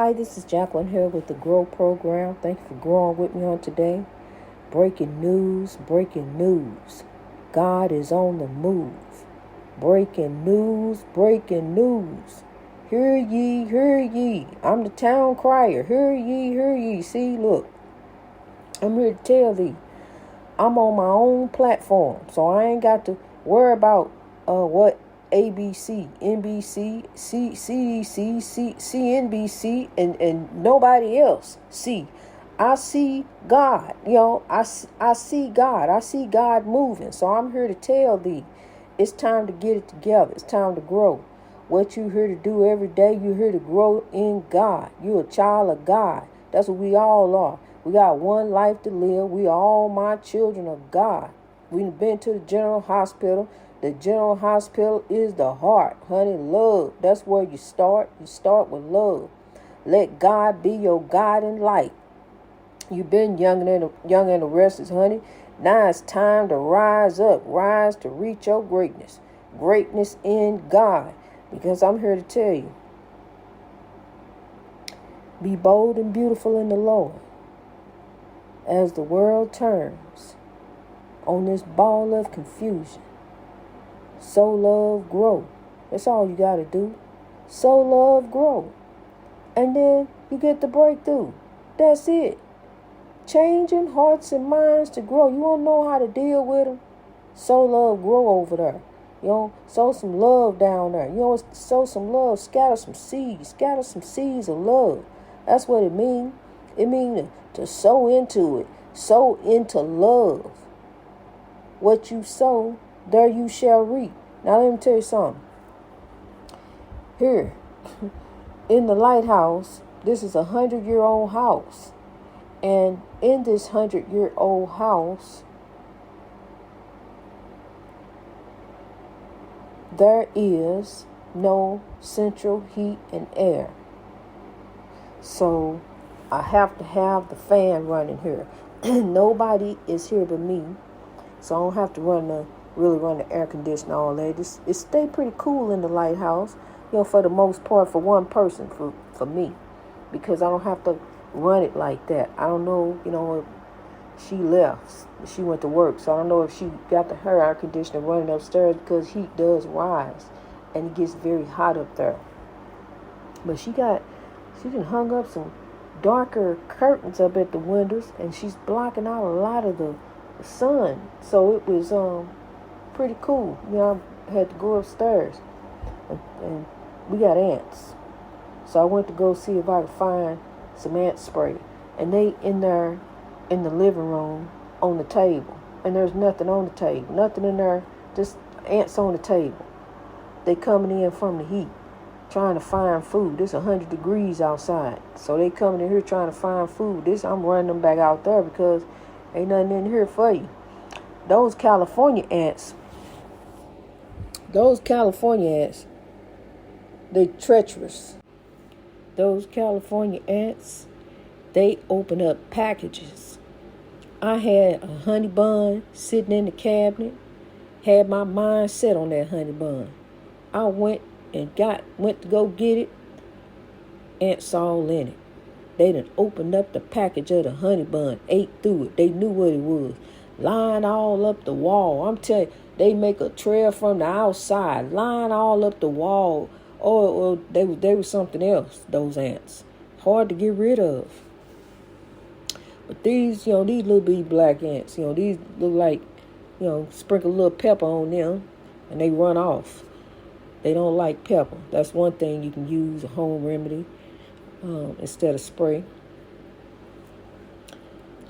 Hi, this is Jacqueline here with the Grow Program. Thank you for growing with me on today. Breaking news, breaking news. God is on the move. Breaking news, breaking news. Hear ye, hear ye. I'm the town crier. Hear ye, hear ye. See, look, I'm here to tell thee. I'm on my own platform, so I ain't got to worry about what ABC, NBC, CDC, CNBC, and nobody else see. I see God, I see God. I see God moving. So I'm here to tell thee, it's time to get it together. It's time to grow. What you here to do every day, you're here to grow in God. You're a child of God. That's what we all are. We got one life to live. We are all my children of God. We've been to the general hospital. The general hospital is the heart, honey, love. That's where you start. You start with love. Let God be your guiding light. You've been young and the restless, honey. Now it's time to rise up. Rise to reach your greatness. Greatness in God. Because I'm here to tell you. Be bold and beautiful in the Lord. As the world turns on this ball of confusion, sow love, grow. That's all you got to do. Sow love, grow. And then you get the breakthrough. That's it. Changing hearts and minds to grow. You want to know how to deal with them? Sow love, grow over there. Sow some love down there. Sow some love. Scatter some seeds. Scatter some seeds of love. That's what it means. It means to sow into it. Sow into love. What you sow, there you shall reap. Now let me tell you something. Here, in the lighthouse, this is a 100-year-old house. And in this 100-year-old house, there is no central heat and air. So I have to have the fan running here. Nobody is here but me. So I don't have to really run the air conditioner all day. It stay pretty cool in the lighthouse, for the most part, for one person, for me. Because I don't have to run it like that. I don't know, if she left. She went to work. So I don't know if she got her air conditioner running upstairs, because heat does rise. And it gets very hot up there. But she done hung up some darker curtains up at the windows, and she's blocking out a lot of the sun. So it was pretty cool. I had to go upstairs, and we got ants. So I went to go see if I could find some ant spray, and they in there in the living room on the table, and there's nothing on the table, nothing in there, just ants on the table. They coming in from the heat, trying to find food. It's 100 degrees outside. So they coming in here trying to find food. I'm running them back out there because ain't nothing in here for you. Those California ants, they treacherous. Those California ants, they open up packages. I had a honey bun sitting in the cabinet, had my mind set on that honey bun. I went to go get it. Ants all in it. They done opened up the package of the honey bun, ate through it. They knew what it was. Line all up the wall. I'm telling you, they make a trail from the outside, line all up the wall. Or they were something else, those ants. Hard to get rid of. But these little bitty black ants, these look like, sprinkle a little pepper on them and they run off. They don't like pepper. That's one thing you can use, a home remedy, instead of spray.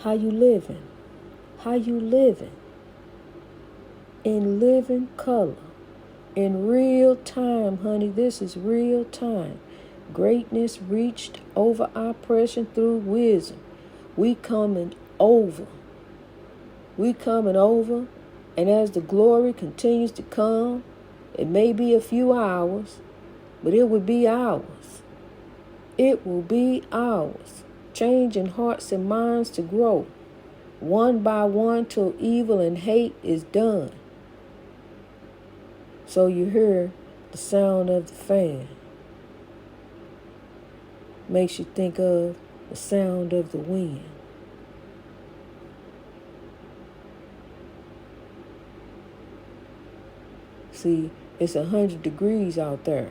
How you living? How you living? In living color. In real time, honey. This is real time. Greatness reached over oppression through wisdom. We coming over. We coming over. And as the glory continues to come, it may be a few hours, but it will be ours. It will be ours. Changing hearts and minds to grow. One by one till evil and hate is done. So you hear the sound of the fan. makes you think of the sound of the wind. See, it's 100 degrees out there.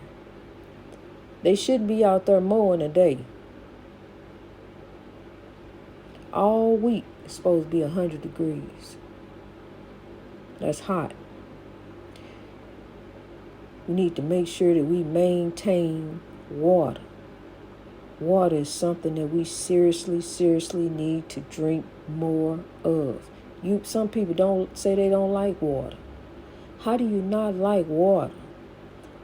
They shouldn't be out there mowing a day. All week it's supposed to be 100 degrees. That's hot. We need to make sure that we maintain water. Water is something that we seriously need to drink more of. Some people don't say they don't like water. How do you not like water?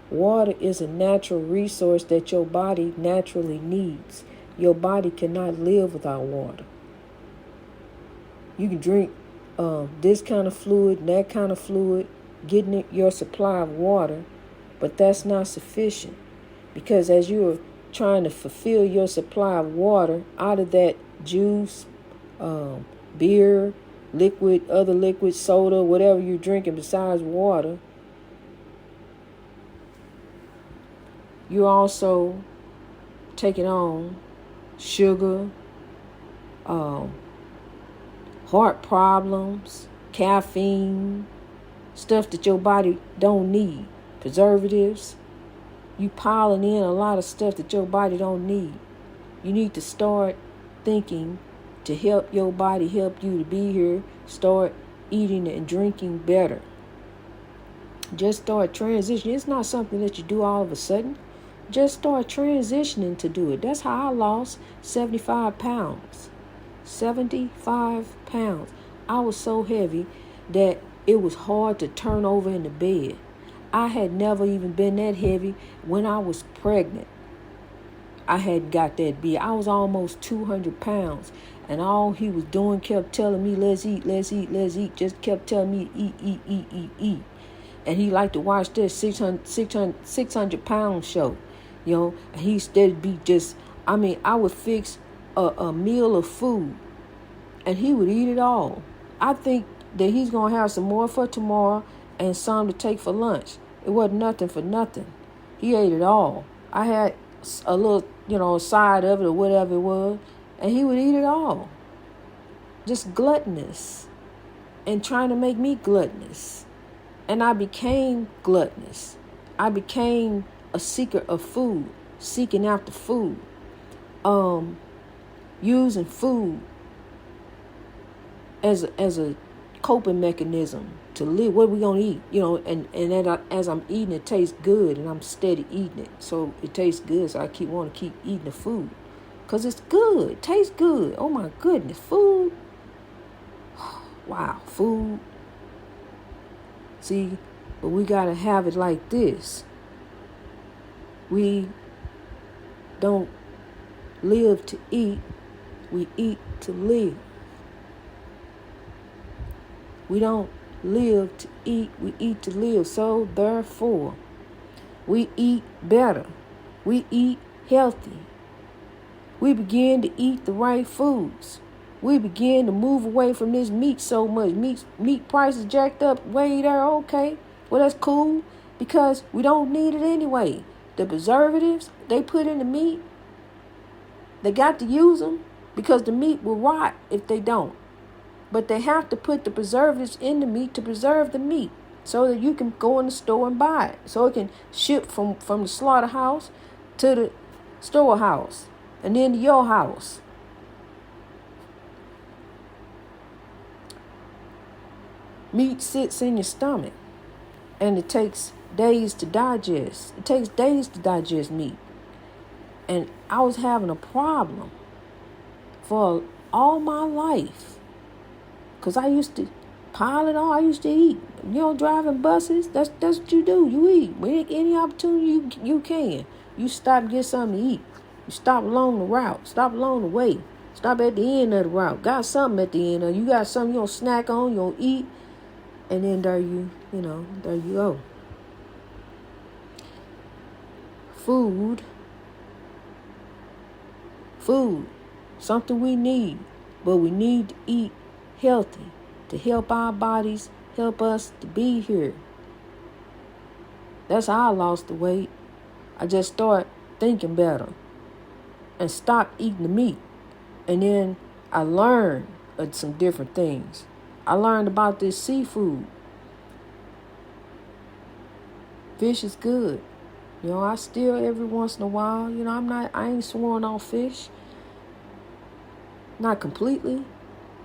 Water is a natural resource that your body naturally needs. Your body cannot live without water. You can drink this kind of fluid and that kind of fluid, getting your supply of water, but that's not sufficient. Because as you're trying to fulfill your supply of water out of that juice, beer, liquid, other liquid, soda, whatever you're drinking besides water, you're also taking on sugar, heart problems, caffeine, stuff that your body don't need, preservatives. You piling in a lot of stuff that your body don't need. You need to start thinking to help your body help you to be here. Start eating and drinking better. Just start transitioning. It's not something that you do all of a sudden. Just start transitioning to do it. That's how I lost 75 pounds. 75 pounds. I was so heavy that it was hard to turn over in the bed. I had never even been that heavy when I was pregnant. I had got that big. I was almost 200 pounds. And all he was doing kept telling me, let's eat. Just kept telling me, eat. And he liked to watch this 600 pound show. And he said be just, I would fix a meal of food and he would eat it all. I think that he's going to have some more for tomorrow and some to take for lunch. It wasn't nothing for nothing. He ate it all. I had a little, side of it or whatever it was, and he would eat it all. Just gluttonous and trying to make me gluttonous. And I became gluttonous. I became a seeker of food, seeking after food, using food as a coping mechanism to live. What are we gonna eat? And as I'm eating, it tastes good, and I'm steady eating it, so it tastes good. So I want to keep eating the food, cause it's good, it tastes good. Oh my goodness, food! Wow, food. See, but we gotta have it like this. We don't live to eat; we eat to live. We don't live to eat, we eat to live. So therefore, we eat better. We eat healthy. We begin to eat the right foods. We begin to move away from this meat so much. Meat prices jacked up way there. Okay, well, that's cool because we don't need it anyway. The preservatives they put in the meat, they got to use them because the meat will rot if they don't. But they have to put the preservatives in the meat to preserve the meat so that you can go in the store and buy it. So it can ship from the slaughterhouse to the storehouse and then to your house. Meat sits in your stomach and it takes days to digest. It takes days to digest meat. And I was having a problem for all my life. Because I used to pile it on. I used to eat. Driving buses, that's what you do. You eat. When any opportunity you can. You stop and get something to eat. You stop along the route. Stop along the way. Stop at the end of the route. Got something at the end of it. You got something you don't snack on, you don't eat. And then there you go. Food. Something we need. But we need to eat healthy to help our bodies, help us to be here. That's how I lost the weight. I just started thinking better. and stopped eating the meat. And then I learned some different things. I learned about this seafood. Fish is good. I still every once in a while, I ain't sworn off fish. Not completely.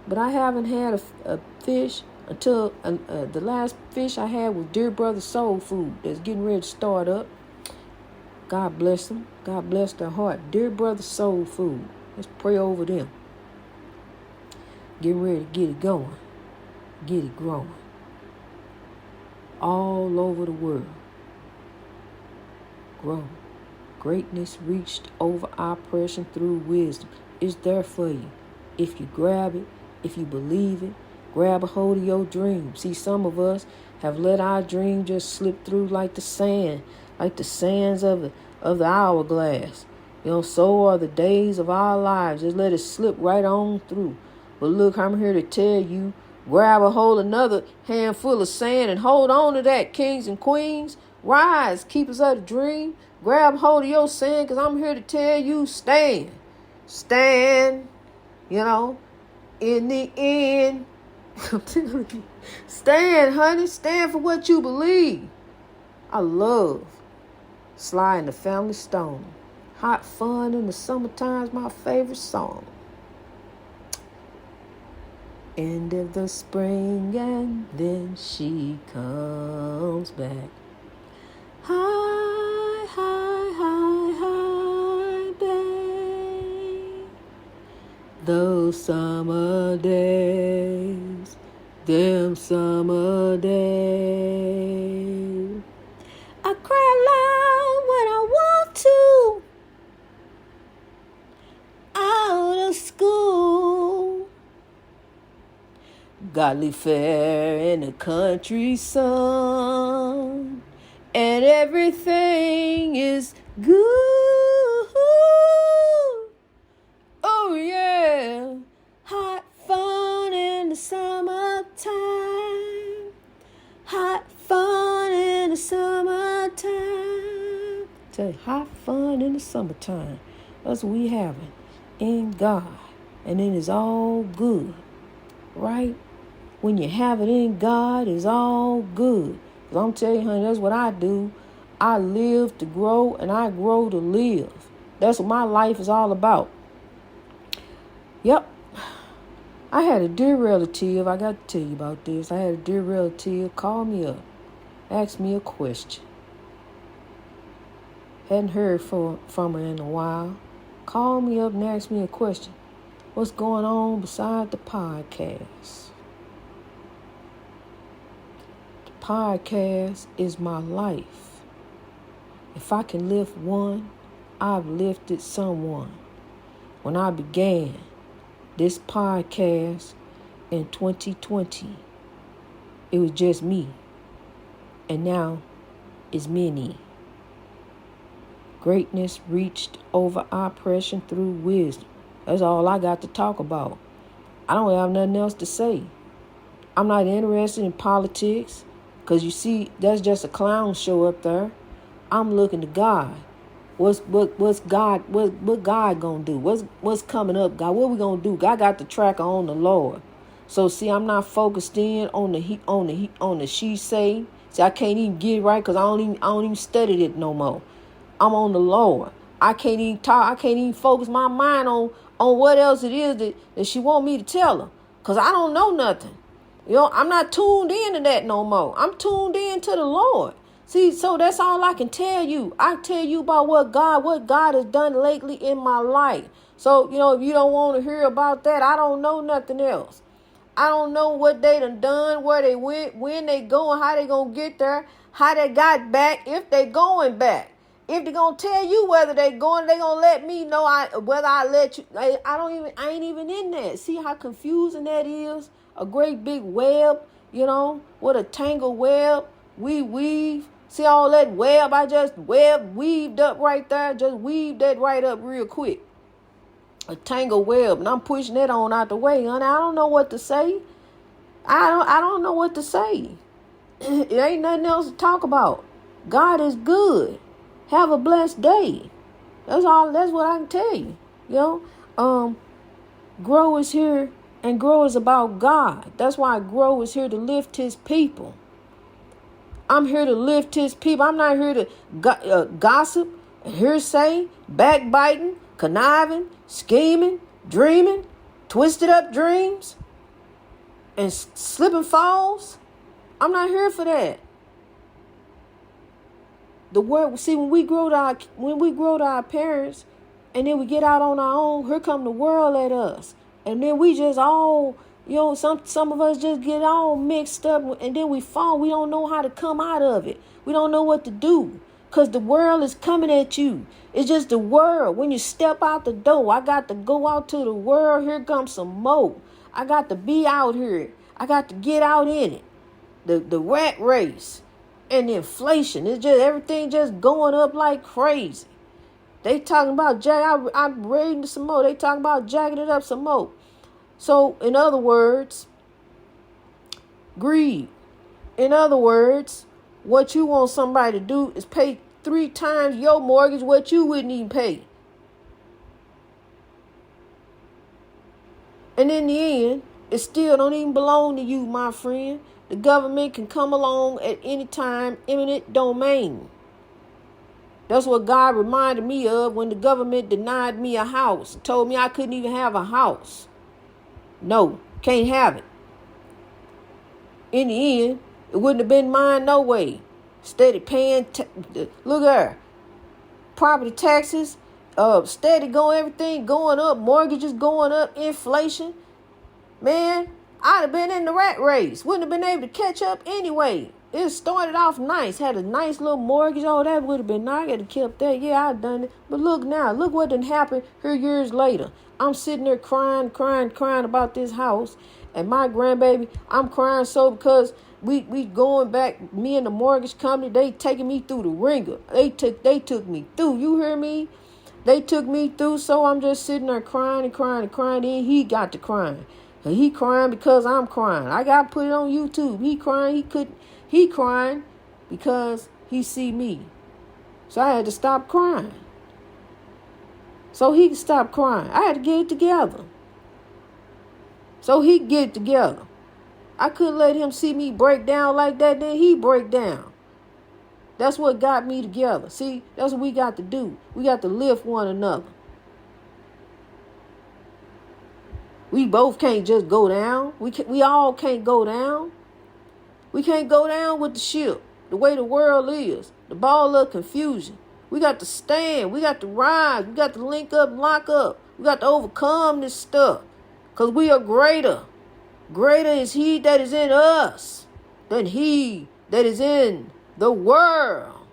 But I haven't had a fish until the last fish I had was Dear Brother Soul Food that's getting ready to start up. God bless them. God bless their heart. Dear Brother Soul Food. Let's pray over them. Get ready to get it going. Get it growing. All over the world. Grow. Greatness reached over oppression through wisdom. It's there for you. If you grab it, if you believe it, grab a hold of your dream. See, some of us have let our dream just slip through like the sand, like the sands of the hourglass. So are the days of our lives. Just let it slip right on through. But look, I'm here to tell you, grab a hold of another handful of sand and hold on to that, kings and queens. Rise, keepers of the dream. Grab hold of your sand, because I'm here to tell you, stand. Stand, in the end. Stand, honey. Stand for what you believe. I love Sly and the Family Stone. Hot Fun in the Summertime is my favorite song. End of the spring and then she comes back. Hi, hi, hi, hi, babe. Those summer days, them summer days. I cry loud when I want to, out of school. Godly fair in the country sun, and everything is good. Oh yeah, hot fun in the summertime. Hot fun in the summertime. Tell you, hot fun in the summertime. That's what we having in God, and it is all good, right? When you have it in God, it's all good. Because I'm telling you, honey, that's what I do. I live to grow, and I grow to live. That's what my life is all about. Yep. I had a dear relative. I got to tell you about this. I had a dear relative call me up, ask me a question. Hadn't heard from her in a while. Called me up and asked me a question. What's going on beside the podcast? The podcast is my life. If I can lift one, I've lifted someone. When I began this podcast in 2020, it was just me. And now it's many. Greatness reached over oppression through wisdom. That's all I got to talk about. I don't have nothing else to say. I'm not interested in politics, because you see, that's just a clown show up there. I'm looking to God. What's God? What God gonna do? What's coming up, God? What we gonna do? God got the tracker on the Lord. So see, I'm not focused in on the she say. See, I can't even get it right because I don't even study it no more. I'm on the Lord. I can't even talk. I can't even focus my mind on what else it is that she want me to tell her, because I don't know nothing. I'm not tuned into that no more. I'm tuned in to the Lord. See, so that's all I can tell you. I tell you about what God has done lately in my life. So, if you don't want to hear about that, I don't know nothing else. I don't know what they done, where they went, when they going, how they going to get there, how they got back, if they going back. If they're going to tell you whether they going, they going to let me know whether I let you. I ain't even in that. See how confusing that is? A great big web, what a tangled web. We weave. See all that web? I just weaved up right there. Just weaved that right up real quick. A tangled web. And I'm pushing that on out the way, honey. I don't know what to say. I don't know what to say. It ain't nothing else to talk about. God is good. Have a blessed day. That's all. That's what I can tell you. You know, grow is here, and grow is about God. That's why grow is here to lift his people. I'm here to lift his people. I'm not here to gossip, hearsay, backbiting, conniving, scheming, dreaming, twisted up dreams, and slip and falls. I'm not here for that. The word, see, when we grow to our parents, and then we get out on our own, here come the world at us, and then we just all, some of us just get all mixed up, and then we fall. We don't know how to come out of it. We don't know what to do, because the world is coming at you. It's just the world. When you step out the door, I got to go out to the world. Here comes some more. I got to be out here. I got to get out in it. The rat race and the inflation. It's just everything just going up like crazy. They talking about I'm reading some more. They talking about jacking it up some more. So, in other words, greed. In other words, what you want somebody to do is pay 3 times your mortgage what you wouldn't even pay. And in the end, it still don't even belong to you, my friend. The government can come along at any time, eminent domain. That's what God reminded me of when the government denied me a house. Told me I couldn't even have a house. No, can't have it. In the end, it wouldn't have been mine no way. Steady paying, look at her. Property taxes, steady going, everything going up, mortgages going up, inflation. Man, I'd have been in the rat race. Wouldn't have been able to catch up anyway. It started off nice. Had a nice little mortgage. Oh, that would have been nice. I could have kept that. Yeah, I'd done it. But look now. Look what done happened here years later. I'm sitting there crying about this house. And my grandbaby, I'm crying so because we going back, me and the mortgage company, they taking me through the ringer. They took me through. You hear me? They took me through. So I'm just sitting there crying. Then he got to crying. And he crying because I'm crying. I got to put it on YouTube. He crying. He crying because he see me. So I had to stop crying. So he could stop crying. I had to get it together. So he could get it together. I couldn't let him see me break down like that. Then he break down. That's what got me together. See, that's what we got to do. We got to lift one another. We both can't just go down. We all can't go down. We can't go down with the ship, the way the world is, the ball of confusion. We got to stand. We got to rise. We got to link up, lock up. We got to overcome this stuff because we are greater. Greater is he that is in us than he that is in the world.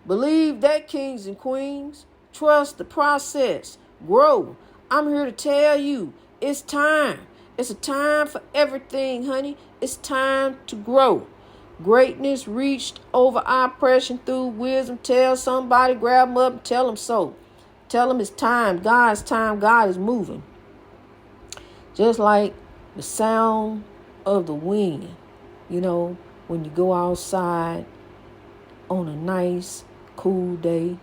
Believe that, kings and queens. Trust the process. Grow. I'm here to tell you, it's time. It's a time for everything, honey. It's time to grow. Greatness reached over oppression through wisdom. Tell somebody, grab them up and tell them so. Tell them it's time. God's time. God is moving. Just like the sound of the wind. You know, when you go outside on a nice, cool day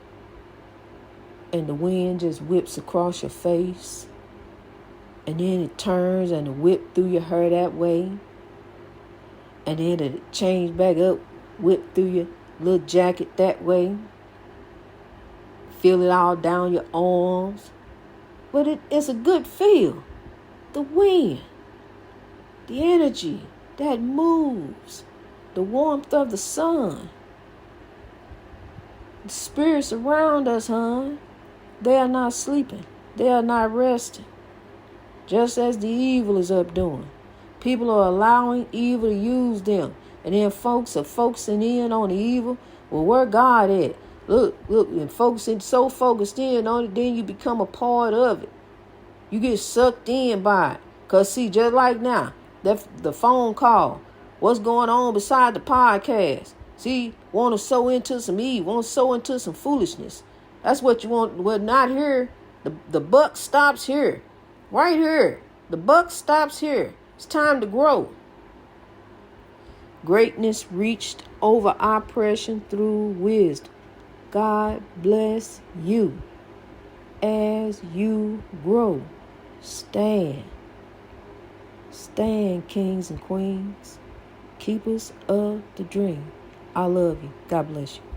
and the wind just whips across your face. And then it turns and it whip through your hair that way. And then it change back up, whip through your little jacket that way. Feel it all down your arms. But it's a good feel. The wind, the energy that moves, the warmth of the sun. The spirits around us, they are not sleeping. They are not resting. Just as the evil is up doing. People are allowing evil to use them. And then folks are focusing in on the evil. Well, where God at? Look, and focusing so focused in on it, then you become a part of it. You get sucked in by it. Because see, just like now, the phone call, what's going on beside the podcast? See, want to sow into some evil, want to sow into some foolishness. That's what you want. Well, not here. The buck stops here. Right here. The buck stops here. It's time to grow. Greatness reached over oppression through wisdom. God bless you. as you grow. Stand. Stand, kings and queens. Keepers of the dream. I love you. God bless you.